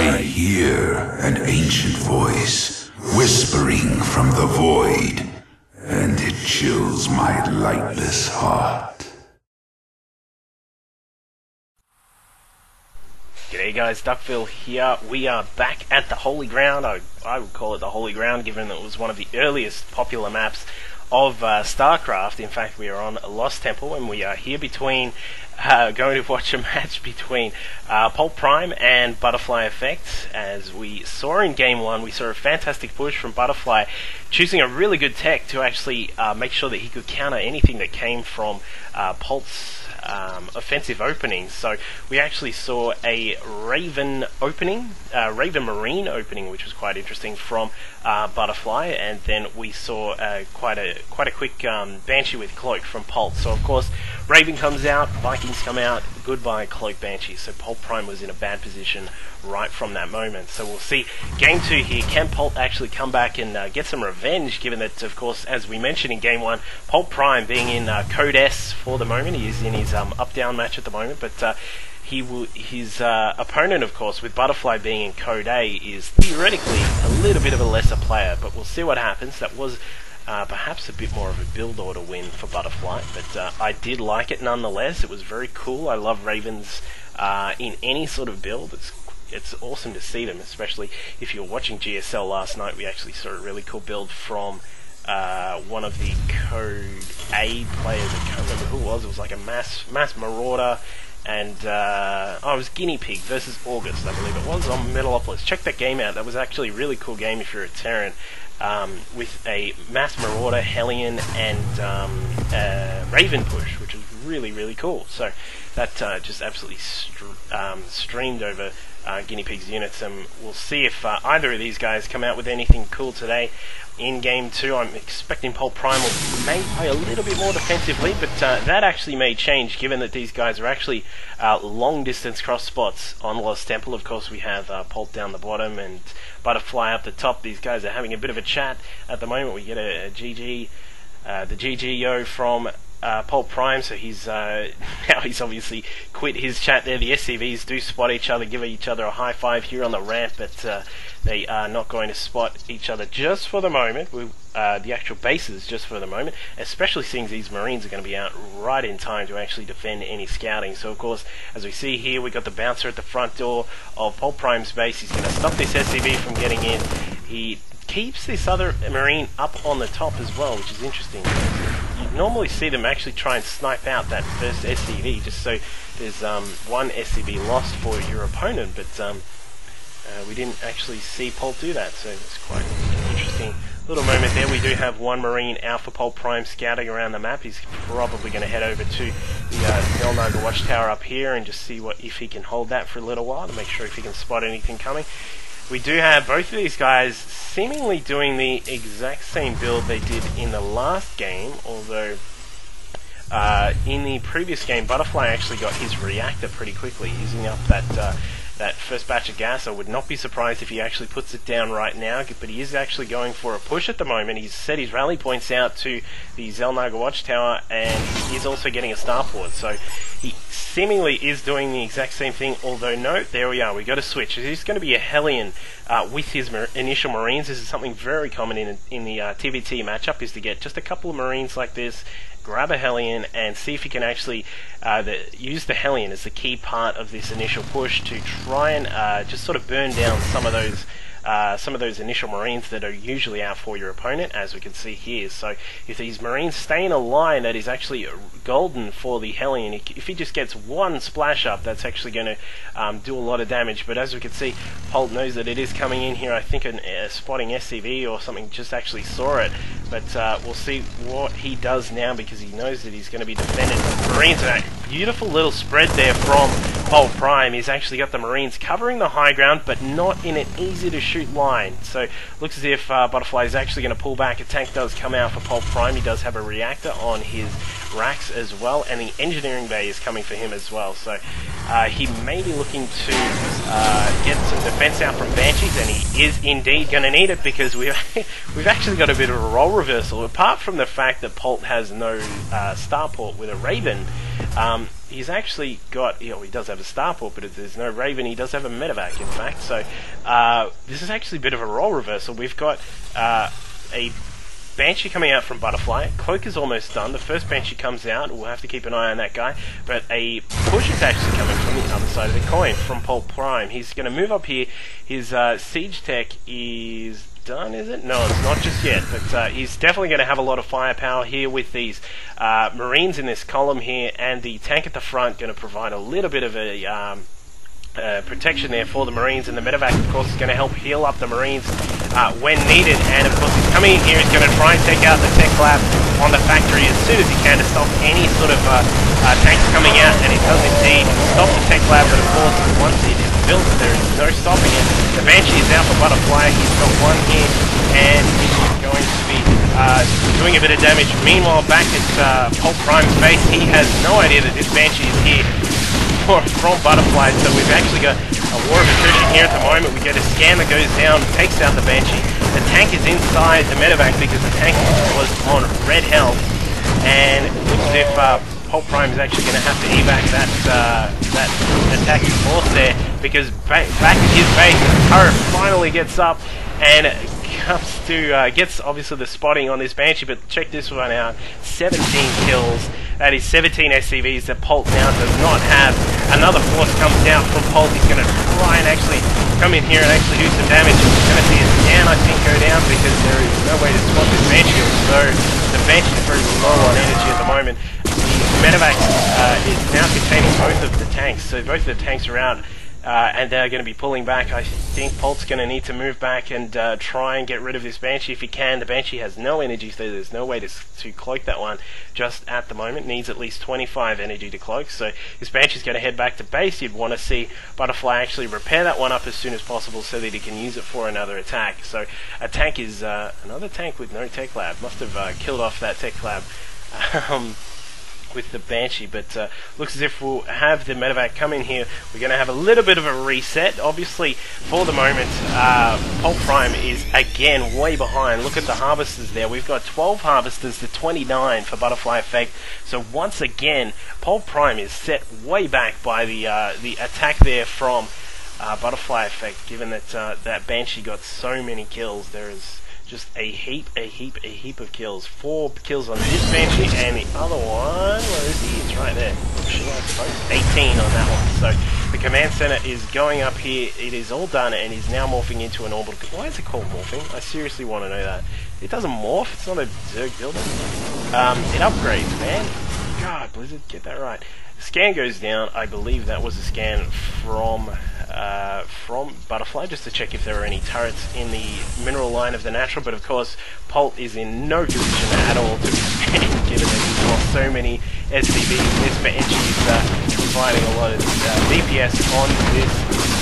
I hear an ancient voice whispering from the void, and it chills my lightless heart. G'day guys, Duckville here. We are back at the Holy Ground. I would call it the Holy Ground, given that it was one of the earliest popular maps of StarCraft. In fact, we are on Lost Temple, and we are here between going to watch a match between PoltPrime and ButterFlyEffect. As we saw in Game 1, we saw a fantastic push from Butterfly, choosing a really good tech to actually make sure that he could counter anything that came from Polt's offensive openings. So we actually saw a Raven opening, Raven Marine opening, which was quite interesting from Butterfly, and then we saw quite a quick Banshee with Cloak from Polt. So of course Raven comes out, Vikings come out, goodbye Cloak Banshee. So PoltPrime was in a bad position right from that moment. So we'll see Game 2 here. Can Polt actually come back and get some revenge, given that, of course, as we mentioned in Game 1, PoltPrime being in Code S for the moment. He is in his up-down match at the moment, but his opponent, of course, with Butterfly being in Code A, is theoretically a little bit of a lesser player, but we'll see what happens. That was perhaps a bit more of a build order win for Butterfly, but I did like it nonetheless. It was very cool. I love Ravens in any sort of build. It's awesome to see them, especially if you're watching GSL last night. We actually saw a really cool build from one of the Code A players. I can't remember who it was. It was like a mass marauder, and it was Guinea Pig versus August, I believe it was, on Metalopolis. Check that game out. That was actually a really cool game if you're a Terran, with a mass marauder, Hellion, and Raven push, which was really, really cool. So that just absolutely streamed over Guinea Pig's units, and we'll see if either of these guys come out with anything cool today. In Game 2, I'm expecting PoltPrime may play a little bit more defensively, but that actually may change, given that these guys are actually long-distance cross spots on Lost Temple. Of course, we have Polt down the bottom and Butterfly up the top. These guys are having a bit of a chat at the moment. We get a GG, the GGO from PoltPrime, so he's now he's obviously quit his chat there. The SCVs do spot each other, give each other a high five here on the ramp, but they are not going to spot each other just for the moment. The actual bases just for the moment, especially seeing these Marines are going to be out right in time to actually defend any scouting. So of course, as we see here, we got the bouncer at the front door of PoltPrime's base. He's going to stop this SCV from getting in. He keeps this other Marine up on the top as well, which is interesting. You normally see them actually try and snipe out that first SCV, just so there's one SCV lost for your opponent, but we didn't actually see Polt do that, so it's quite an interesting little moment there. We do have one Marine out for PoltPrime scouting around the map. He's probably going to head over to the Zelnaga watchtower up here and just see if he can hold that for a little while to make sure if he can spot anything coming. We do have both of these guys seemingly doing the exact same build they did in the last game, although in the previous game, Butterfly actually got his reactor pretty quickly, using up that first batch of gas. I would not be surprised if he actually puts it down right now, but he is actually going for a push at the moment. He's set his rally points out to the Zelnaga watchtower, and he's also getting a starport, so he seemingly is doing the exact same thing, although no, there we are, we got a switch. He's going to be a Hellion with his initial Marines. This is something very common in the TvT matchup, is to get just a couple of Marines like this, grab a Hellion, and see if you can actually use the Hellion as the key part of this initial push to try and just sort of burn down some of those initial Marines that are usually out for your opponent, as we can see here. So if these Marines stay in a line that is actually golden for the Hellion, if he just gets one splash up, that's actually going to do a lot of damage. But as we can see, Polt knows that it is coming in here. I think a spotting SCV or something just actually saw it, but we'll see what he does now, because he knows that he's going to be defended. The Marines are a beautiful little spread there from PoltPrime. He's actually got the Marines covering the high ground, but not in an easy to shoot line. So looks as if Butterfly is actually going to pull back. A tank does come out for PoltPrime. He does have a reactor on his racks as well, and the engineering bay is coming for him as well. So he may be looking to get some defense out from Banshees, and he is indeed going to need it, because we've actually got a bit of a role reversal. Apart from the fact that Polt has no starport with a Raven, he's actually got, he does have a starport, but there's no Raven. He does have a medevac, in fact. So this is actually a bit of a role reversal. We've got a Banshee coming out from Butterfly. Cloak is almost done. The first Banshee comes out. We'll have to keep an eye on that guy. But a push is actually coming from the other side of the coin, from PoltPrime. He's going to move up here. His siege tech is done, is it? No, it's not just yet. But he's definitely going to have a lot of firepower here with these Marines in this column here. And the tank at the front going to provide a little bit of a protection there for the Marines, and the medevac, of course, is going to help heal up the Marines when needed. And of course, he's coming in here. He's going to try and take out the tech lab on the factory as soon as he can to stop any sort of tanks coming out. And it does indeed stop the tech lab, but of course, once it is built, there is no stopping it. The Banshee is out for Butterfly. He's got one here, and he's going to be doing a bit of damage. Meanwhile, back at PoltPrime's base, he has no idea that this Banshee is here from Butterfly, so we've actually got a war of attrition here at the moment. We get a scan that goes down, takes out the Banshee. The tank is inside the medevac because the tank was on red health, and it looks as if PoltPrime is actually going to have to evac that attacking force there, because back at his base, the turret finally gets up and comes to gets obviously the spotting on this Banshee. But check this one out: 17 kills. That is 17 SCVs that Polt now does not have. Another force comes down from Polt. He's going to try and actually come in here and actually do some damage. We're going to see a scan, I think, go down, because there is no way to spot this Banshee. So the Banshee is very low on energy at the moment. The medevac is now containing both of the tanks, so both of the tanks are out. And they're going to be pulling back. I think Polt's going to need to move back and try and get rid of this Banshee if he can. The Banshee has no energy, so there's no way to cloak that one just at the moment. Needs at least 25 energy to cloak, so this Banshee's going to head back to base. You'd want to see Butterfly actually repair that one up as soon as possible so that he can use it for another attack. So a tank is another tank with no tech lab. Must have killed off that tech lab with the Banshee, but looks as if we'll have the medevac come in here. We're going to have a little bit of a reset. Obviously, for the moment, PoltPrime is again way behind. Look at the harvesters there. We've got 12 harvesters to 29 for ButterFlyEffect. So once again, PoltPrime is set way back by the attack there from ButterFlyEffect. Given that that Banshee got so many kills, there is just a heap of kills. 4 kills on this Banshee, and the other one, where is he? It's right there. 18 on that one. So the command center is going up here. It is all done, and he's now morphing into an orbital. Why is it called morphing? I seriously want to know that. It doesn't morph. It's not a Zerg builder. It upgrades, man. God, Blizzard, get that right. Scan goes down. I believe that was a scan from Butterfly, just to check if there are any turrets in the mineral line of the natural. But of course, Polt is in no position at all to expand, given that he's lost so many SCVs. This Banshee is providing a lot of DPS on this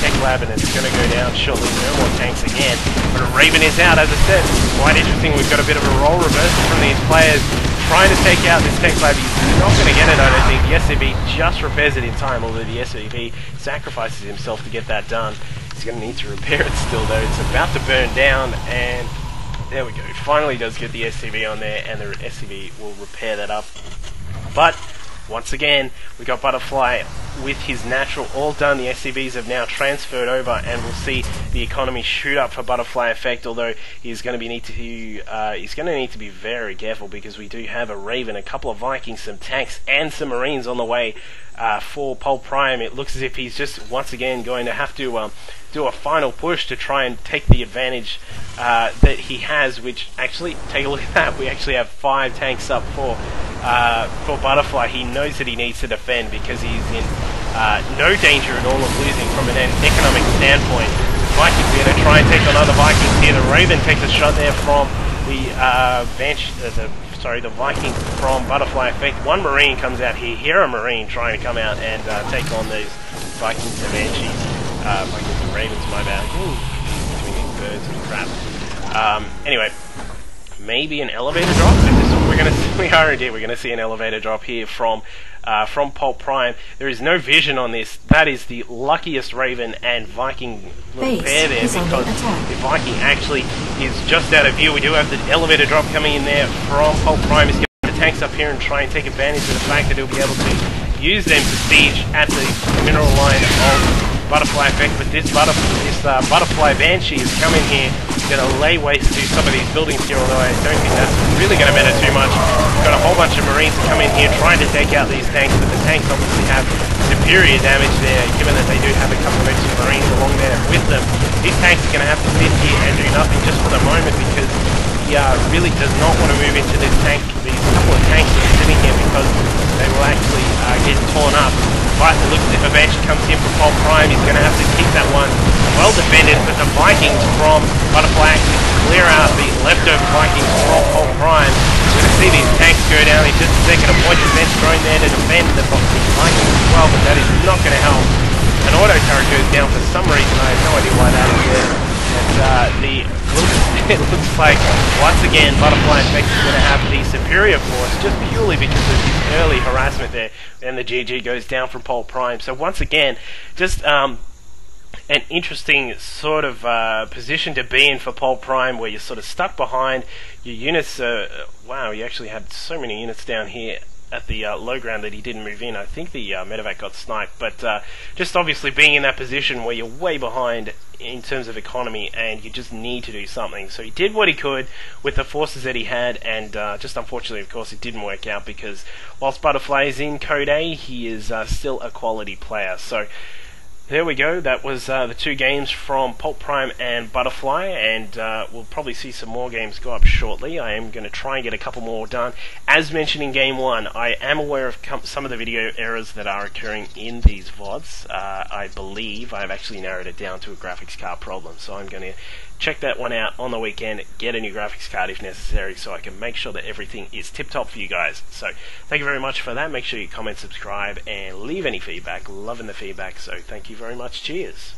tech lab, and it's going to go down shortly. No more tanks again. But Raven is out, as I said. Quite interesting. We've got a bit of a role reversal from these players, trying to take out this tech lab. He's not going to get it, I don't think. The SCV just repairs it in time, although the SCV sacrifices himself to get that done. He's going to need to repair it still, though. It's about to burn down, and there we go. Finally does get the SCV on there, and the SCV will repair that up. But once again, we got Butterfly with his natural all done. The SCVs have now transferred over, and we'll see the economy shoot up for ButterFlyEffect. Although he's going to need to be very careful, because we do have a Raven, a couple of Vikings, some tanks, and some Marines on the way for PoltPrime. It looks as if he's just once again going to have to do a final push to try and take the advantage that he has. Which actually, take a look at that. We actually have 5 tanks up for Butterfly. He knows that he needs to defend, because he's in no danger at all of losing from an economic standpoint. Vikings are going to try and take on other Vikings here. The Raven takes a shot there from the the Viking from ButterFlyEffect. One Marine comes out here. Here a Marine trying to come out and take on these Vikings and Banshees. Vikings and Ravens, my bad. Between these birds and crap. Anyway, maybe an elevator drop. This is what we're going to see. We are indeed. We're going to see an elevator drop here from PoltPrime. There is no vision on this. That is the luckiest Raven and Viking little pair there, because the Viking actually is just out of view. We do have the elevator drop coming in there from PoltPrime. He's going to get the tanks up here and try and take advantage of the fact that he'll be able to use them to siege at the mineral line of ButterFlyEffect, but this butterfly banshee is coming here, going to lay waste to some of these buildings here, although I don't think that's really going to matter too much. We've got a whole bunch of Marines come in here trying to take out these tanks, but the tanks obviously have superior damage there, given that they do have a couple of extra Marines along there with them. These tanks are going to have to sit here and do nothing just for the moment, because he really does not want to move into this tank, these couple of tanks that are sitting here, because they will actually get torn up. Right, it looks as if a Banshee comes in from PoltPrime. He's going to have to keep that one well defended, but the Vikings from Butterfly actually clear out the leftover Vikings from PoltPrime. We're going to see these tanks go down in just a second. A point defense drone there to defend the Vikings as well, but that is not going to help. An auto turret goes down for some reason. I have no idea why that is there. And it looks like, once again, ButterFlyEffect is going to have the superior force, just purely because of his early harassment there. And the GG goes down from PoltPrime. So once again, just an interesting sort of position to be in for PoltPrime, where you're sort of stuck behind your units. Wow, you actually had so many units down here at the low ground that he didn't move in. I think the medevac got sniped, but just obviously being in that position where you're way behind in terms of economy and you just need to do something. So he did what he could with the forces that he had, and just unfortunately, of course, it didn't work out, because whilst Butterfly is in Code A, he is still a quality player. So there we go. That was the two games from PoltPrime and Butterfly, and we'll probably see some more games go up shortly. I am going to try and get a couple more done. As mentioned in Game 1, I am aware of some of the video errors that are occurring in these VODs. I believe I've actually narrowed it down to a graphics card problem, so I'm going to check that one out on the weekend, get a new graphics card if necessary, so I can make sure that everything is tip-top for you guys. So thank you very much for that. Make sure you comment, subscribe, and leave any feedback. Loving the feedback, so thank you very much. Cheers.